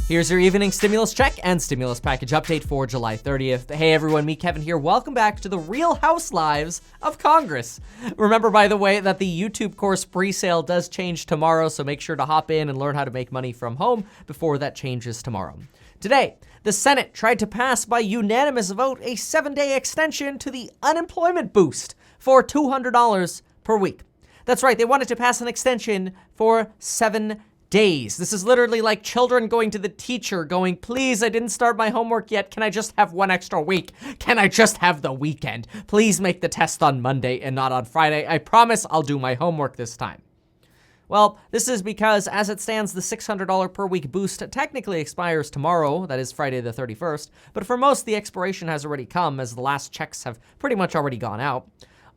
Here's your evening stimulus check and stimulus package update for July 30th. Hey everyone, me Kevin here. Welcome back to the Real House Lives of Congress. Remember, by the way, that the YouTube course pre-sale does change tomorrow, so make sure to hop in and learn how to make money from home before that changes tomorrow. Today, the Senate tried to pass by unanimous vote a 7-day extension to the unemployment boost for $200 per week. That's right, they wanted to pass an extension for 7 days. This is literally like children going to the teacher going, please, I didn't start my homework yet. Can I just have one extra week? Can I just have the weekend? Please make the test on Monday and not on Friday. I promise I'll do my homework this time. Well, this is because as it stands, the $600 per week boost technically expires tomorrow, that is Friday the 31st, but for most, the expiration has already come as the last checks have pretty much already gone out.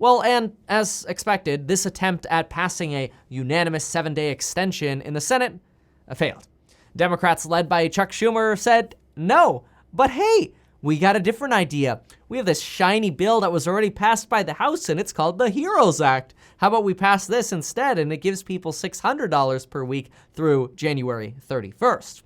Well, and as expected, this attempt at passing a unanimous 7-day extension in the Senate failed. Democrats led by Chuck Schumer said, no, but hey, we got a different idea. We have this shiny bill that was already passed by the House, and it's called the HEROES Act. How about we pass this instead, and it gives people $600 per week through January 31st.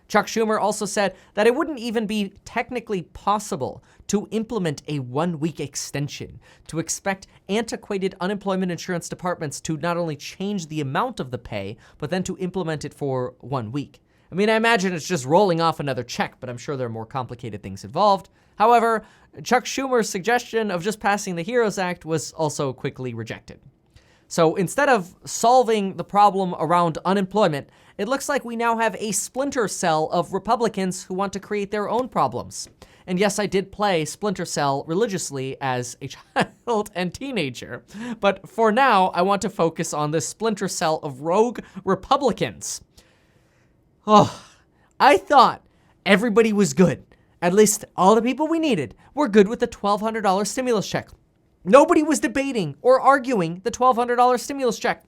Chuck Schumer also said that it wouldn't even be technically possible to implement a 1-week extension, to expect antiquated unemployment insurance departments to not only change the amount of the pay, but then to implement it for 1 week. I mean, I imagine it's just rolling off another check, but I'm sure there are more complicated things involved. However, Chuck Schumer's suggestion of just passing the HEROES Act was also quickly rejected. So instead of solving the problem around unemployment, it looks like we now have a splinter cell of Republicans who want to create their own problems. And yes, I did play Splinter Cell religiously as a child and teenager. But for now, I want to focus on this splinter cell of rogue Republicans. Oh, I thought everybody was good. At least all the people we needed were good with the $1,200 stimulus check. Nobody was debating or arguing the $1,200 stimulus check.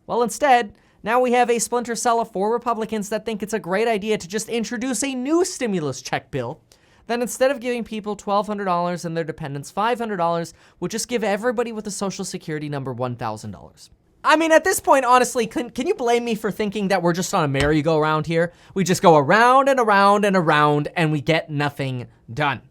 Well, instead, now we have a splinter cell of 4 Republicans that think it's a great idea to just introduce a new stimulus check bill. Then instead of giving people $1,200 and their dependents $500, we'll just give everybody with a social security number $1,000. I mean, at this point, honestly, can you blame me for thinking that we're just on a merry-go-round here? We just go around and around and around and we get nothing done.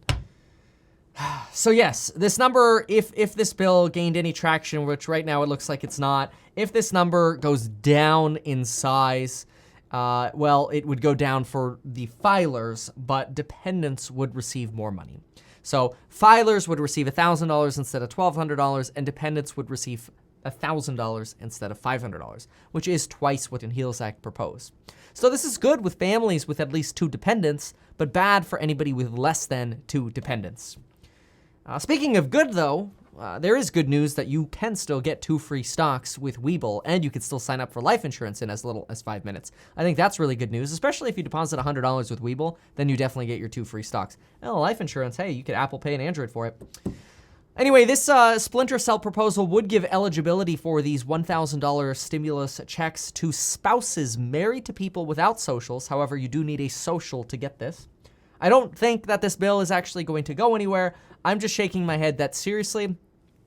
So yes, this number, if this bill gained any traction, which right now it looks like it's not, if this number goes down in size, well, it would go down for the filers, but dependents would receive more money. So filers would receive $1,000 instead of $1,200, and dependents would receive $1,000 instead of $500, which is twice what the HEROES Act proposed. So this is good with families with at least 2 dependents, but bad for anybody with less than 2 dependents. Speaking of good, though, there is good news that you can still get 2 free stocks with Webull, and you can still sign up for life insurance in as little as 5 minutes. I think that's really good news, especially if you deposit $100 with Webull, then you definitely get your 2 free stocks. And life insurance, hey, you could Apple Pay and Android for it. Anyway, this splinter cell proposal would give eligibility for these $1,000 stimulus checks to spouses married to people without socials. However, you do need a social to get this. I don't think that this bill is actually going to go anywhere. I'm just shaking my head that seriously,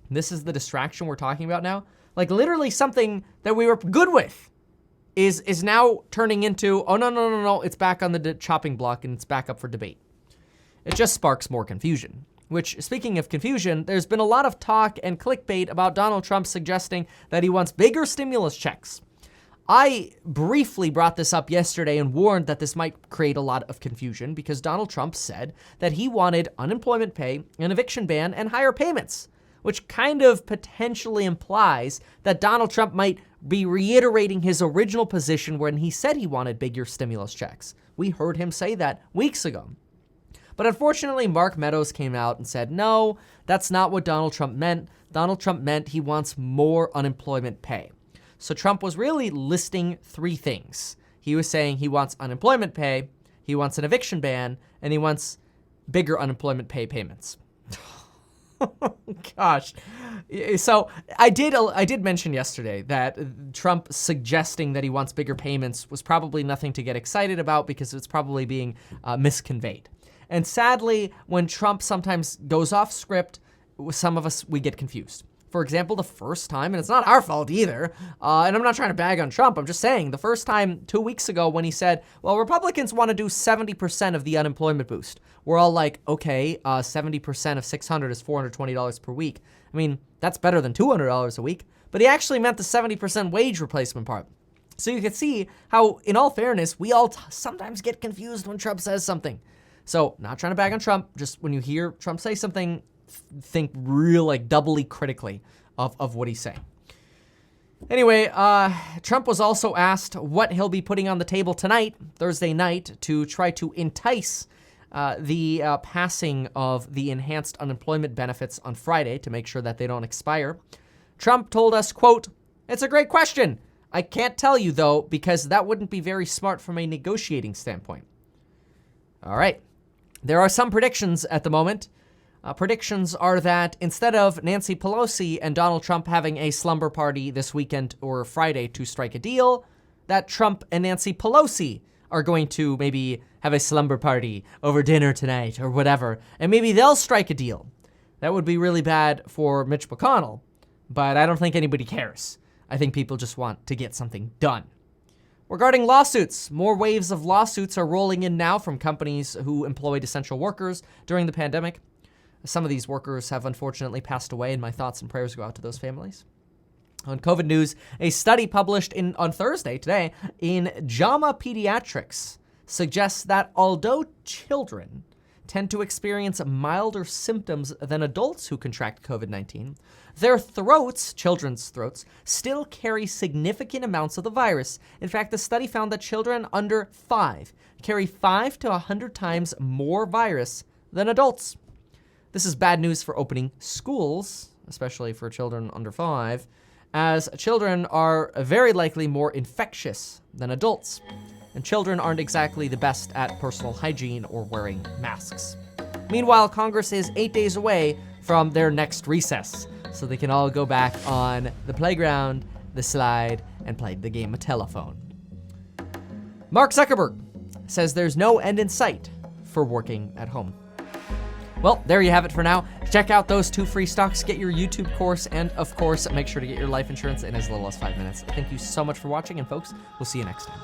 this is the distraction we're talking about now. Like literally something that we were good with is now turning into, oh no, it's back on the chopping block and it's back up for debate. It just sparks more confusion. Which, speaking of confusion, there's been a lot of talk and clickbait about Donald Trump suggesting that he wants bigger stimulus checks. I briefly brought this up yesterday and warned that this might create a lot of confusion because Donald Trump said that he wanted unemployment pay, an eviction ban, and higher payments, which kind of potentially implies that Donald Trump might be reiterating his original position when he said he wanted bigger stimulus checks. We heard him say that weeks ago. But unfortunately, Mark Meadows came out and said, no, that's not what Donald Trump meant. Donald Trump meant he wants more unemployment pay. So Trump was really listing 3 things. He was saying he wants unemployment pay, he wants an eviction ban, and he wants bigger unemployment pay payments. Gosh. So I did mention yesterday that Trump suggesting that he wants bigger payments was probably nothing to get excited about because it's probably being misconveyed. And sadly, when Trump sometimes goes off script, some of us, we get confused. For example, the first time, and it's not our fault either, and I'm not trying to bag on Trump, I'm just saying, the first time 2 weeks ago when he said, well, Republicans want to do 70% of the unemployment boost. We're all like, okay, 70% of 600 is $420 per week. I mean, that's better than $200 a week, but he actually meant the 70% wage replacement part. So you can see how, in all fairness, we all sometimes get confused when Trump says something. So, not trying to bag on Trump, just when you hear Trump say something, think real, like, doubly critically of what he's saying. Anyway, Trump was also asked what he'll be putting on the table tonight, Thursday night, to try to entice the passing of the enhanced unemployment benefits on Friday to make sure that they don't expire. Trump told us, quote, "It's a great question. I can't tell you, though, because that wouldn't be very smart from a negotiating standpoint." All right. There are some predictions at the moment. Predictions are that instead of Nancy Pelosi and Donald Trump having a slumber party this weekend or Friday to strike a deal, that Trump and Nancy Pelosi are going to maybe have a slumber party over dinner tonight or whatever, and maybe they'll strike a deal. That would be really bad for Mitch McConnell, but I don't think anybody cares. I think people just want to get something done. Regarding lawsuits, more waves of lawsuits are rolling in now from companies who employed essential workers during the pandemic. Some of these workers have unfortunately passed away, and my thoughts and prayers go out to those families. On COVID news, a study published on Thursday, today, in JAMA Pediatrics suggests that although children tend to experience milder symptoms than adults who contract COVID-19, their throats, children's throats, still carry significant amounts of the virus. In fact, the study found that children under 5 carry 5 to 100 times more virus than adults. This is bad news for opening schools, especially for children under 5, as children are very likely more infectious than adults, and children aren't exactly the best at personal hygiene or wearing masks. Meanwhile, Congress is 8 days away from their next recess, so they can all go back on the playground, the slide, and play the game of telephone. Mark Zuckerberg says there's no end in sight for working at home. Well, there you have it for now. Check out those 2 free stocks, get your YouTube course, and of course, make sure to get your life insurance in as little as 5 minutes. Thank you so much for watching, and folks, we'll see you next time.